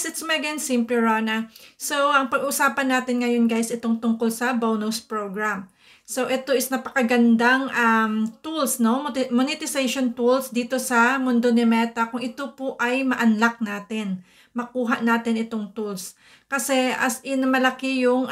it's Megan Simple Rona. So, ang pag-usapan natin ngayon guys, itong tungkol sa bonus program. So, ito is napakagandang tools, no? Monetization tools dito sa mundo ni Meta. Kung ito po ay ma-unlock natin, makuha natin itong tools. Kasi as in malaki yung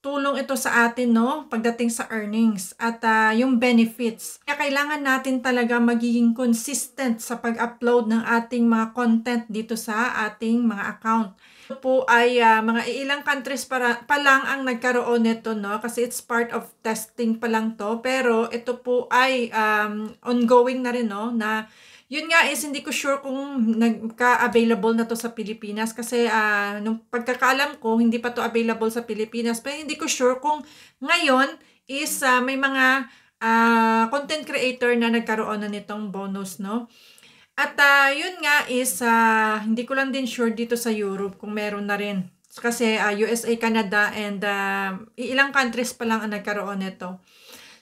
tulong ito sa atin, no? Pagdating sa earnings at yung benefits. Kaya kailangan natin talaga magiging consistent sa pag-upload ng ating mga content dito sa ating mga account. Ito po ay mga ilang countries pa lang ang nagkaroon nito, no? Kasi it's part of testing pa lang to. Pero ito po ay ongoing na rin, no? Na yun nga is hindi ko sure kung nagka-available na to sa Pilipinas kasi nung pagkakaalam ko hindi pa to available sa Pilipinas, pero hindi ko sure kung ngayon is may mga content creator na nagkaroon na nitong bonus, no? At yun nga is hindi ko lang din sure dito sa Europe kung meron na rin kasi USA, Canada and ilang countries pa lang ang nagkaroon nito.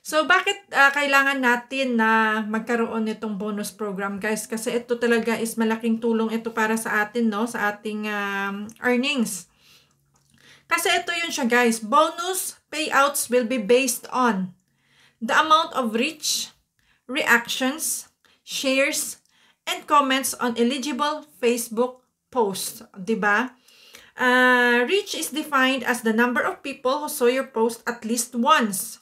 So, bakit kailangan natin na magkaroon nitong bonus program, guys? Kasi ito talaga is malaking tulong ito para sa atin, no? Sa ating earnings. Kasi ito yun siya, guys. Bonus payouts will be based on the amount of reach, reactions, shares, and comments on eligible Facebook posts. Diba? Reach is defined as the number of people who saw your post at least once.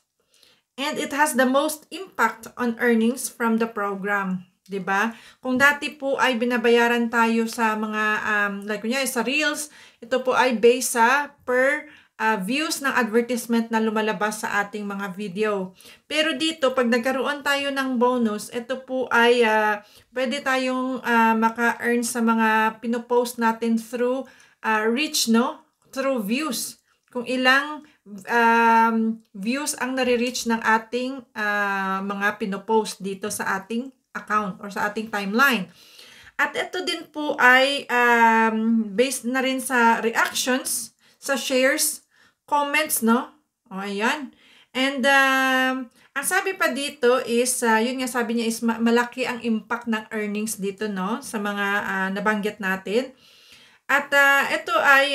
And it has the most impact on earnings from the program. Diba? Kung dati po ay binabayaran tayo sa mga, like kunya, sa Reels, ito po ay based sa per views ng advertisement na lumalabas sa ating mga video. Pero dito, pag nagkaroon tayo ng bonus, ito po ay pwede tayong maka-earn sa mga pinopost natin through reach, no? Through views. Kung ilang views ang nare-reach ng ating mga pinopost dito sa ating account or sa ating timeline. At ito din po ay based na rin sa reactions, sa shares, comments, no? O, ayan. And ang sabi pa dito is, yun nga sabi niya is malaki ang impact ng earnings dito, no? Sa mga nabanggit natin. At ito ay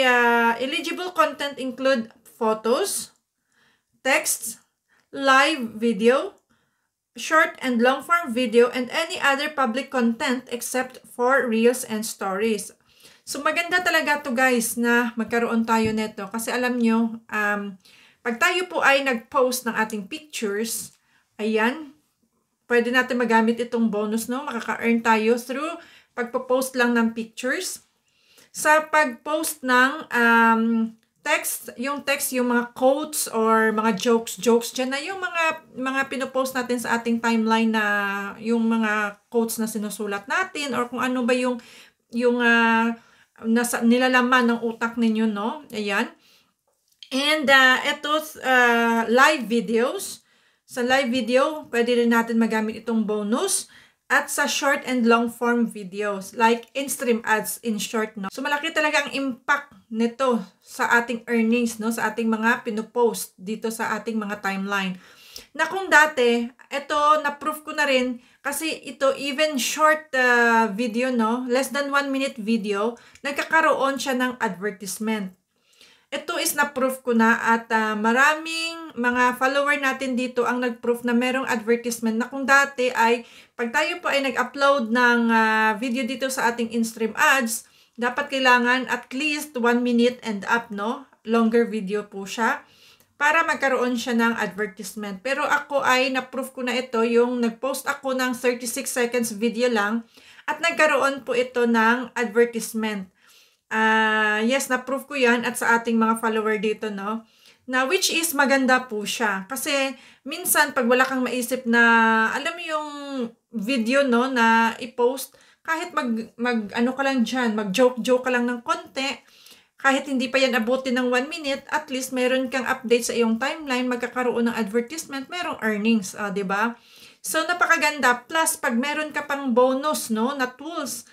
eligible content include photos, texts, live video, short and long form video, and any other public content except for reels and stories. So maganda talaga to guys na magkaroon tayo nito kasi alam nyo, pag tayo po ay nag-post ng ating pictures, ayan, pwede natin magamit itong bonus, no? Makaka-earn tayo through pagpo-post lang ng pictures. Sa pag-post ng text, yung mga quotes or mga jokes dyan na yung mga pinopost natin sa ating timeline na yung mga quotes na sinusulat natin or kung ano ba yung nilalaman ng utak ninyo, no? Ayan. And ito, live videos. Sa live video, pwede rin natin magamit itong bonus. At sa short and long form videos, like in-stream ads in short, no? So, malaki talaga ang impact nito sa ating earnings, no? Sa ating mga pinopost dito sa ating mga timeline. Na kung dati, ito, na-proof ko na rin, kasi ito, even short video, no? Less than 1 minute video, nagkakaroon siya ng advertisement. Ito is na-proof ko na at maraming mga follower natin dito ang nag-proof na merong advertisement na kung dati ay pag tayo po ay nag-upload ng video dito sa ating in-stream ads, dapat kailangan at least 1 minute and up, no? Longer video po siya para magkaroon siya ng advertisement. Pero ako ay na-proof ko na ito yung nag-post ako ng 36 seconds video lang at nagkaroon po ito ng advertisement. Yes, na-proof ko yan at sa ating mga follower dito, no? Na which is maganda po siya. Kasi minsan pag wala kang maisip na, alam mo yung video, no, na i-post, kahit ano ka lang dyan, mag-joke ka lang ng konti, kahit hindi pa yan abutin ng 1 minute, at least meron kang update sa iyong timeline, magkakaroon ng advertisement, merong earnings, diba? So, napakaganda. Plus, pag meron ka pang bonus, no, na tools,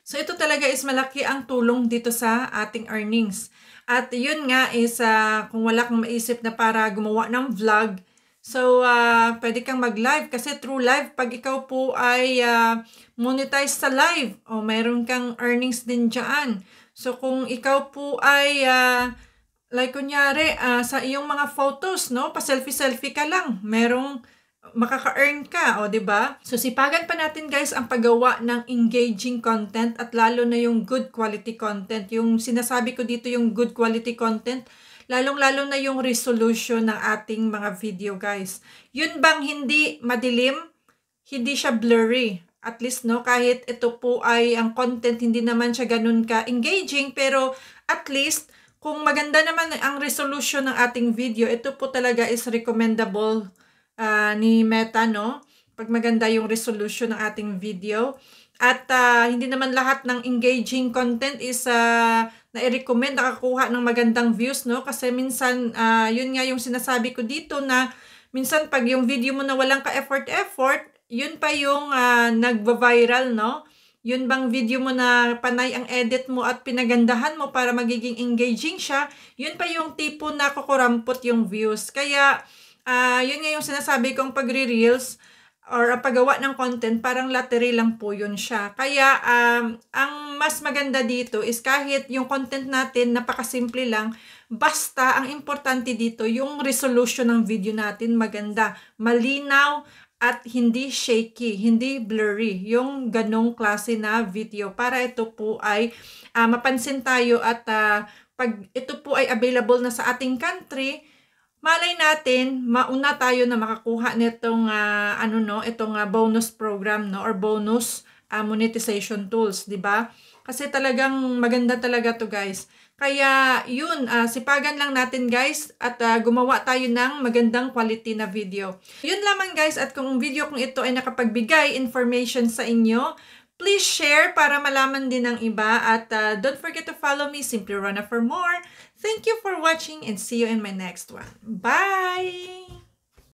so, ito talaga is malaki ang tulong dito sa ating earnings. At yun nga is, kung wala kang maisip na para gumawa ng vlog, So, pwede kang mag-live kasi through live, pag ikaw po ay monetize sa live, o mayroon kang earnings din dyan. So, kung ikaw po ay, like kunyari, sa iyong mga photos, no, pa-selfie-selfie ka lang, merong makaka-earn ka, o 'di ba? So sipagan pa natin guys ang paggawa ng engaging content at lalo na yung good quality content. Yung sinasabi ko dito yung good quality content, lalong-lalo na yung resolution ng ating mga video guys. Yun bang hindi madilim, hindi siya blurry. At least no, kahit ito po ay ang content hindi naman siya ganun ka engaging, pero at least kung maganda naman ang resolution ng ating video, ito po talaga is recommendable ni Meta, no? Pag maganda yung resolution ng ating video. At hindi naman lahat ng engaging content is na-recommend, nakakuha ng magandang views, no? Kasi minsan, yun nga yung sinasabi ko dito na minsan pag yung video mo na walang ka-effort, yun pa yung nagva-viral, no? Yun bang video mo na panay ang edit mo at pinagandahan mo para magiging engaging siya, yun pa yung tipo na kukurampot yung views. Kaya, yun nga yung sinasabi kong pagre-reels or paggawa ng content, parang lottery lang po yun siya. Kaya, ang mas maganda dito is kahit yung content natin, napakasimple lang, basta ang importante dito, yung resolution ng video natin maganda, malinaw, at hindi shaky, hindi blurry, yung ganong klase na video para ito po ay mapansin tayo at pag ito po ay available na sa ating country, malay natin, mauna tayo na makakuha nitong itong bonus program, no, or bonus monetization tools, 'di ba? Kasi talagang maganda talaga 'to, guys. Kaya yun, sipagan lang natin guys at gumawa tayo ng magandang quality na video. Yun lamang guys, at kung video kong ito ay nakapagbigay information sa inyo, please share para malaman din ng iba at don't forget to follow me, Simply Rona, for more. Thank you for watching and see you in my next one. Bye!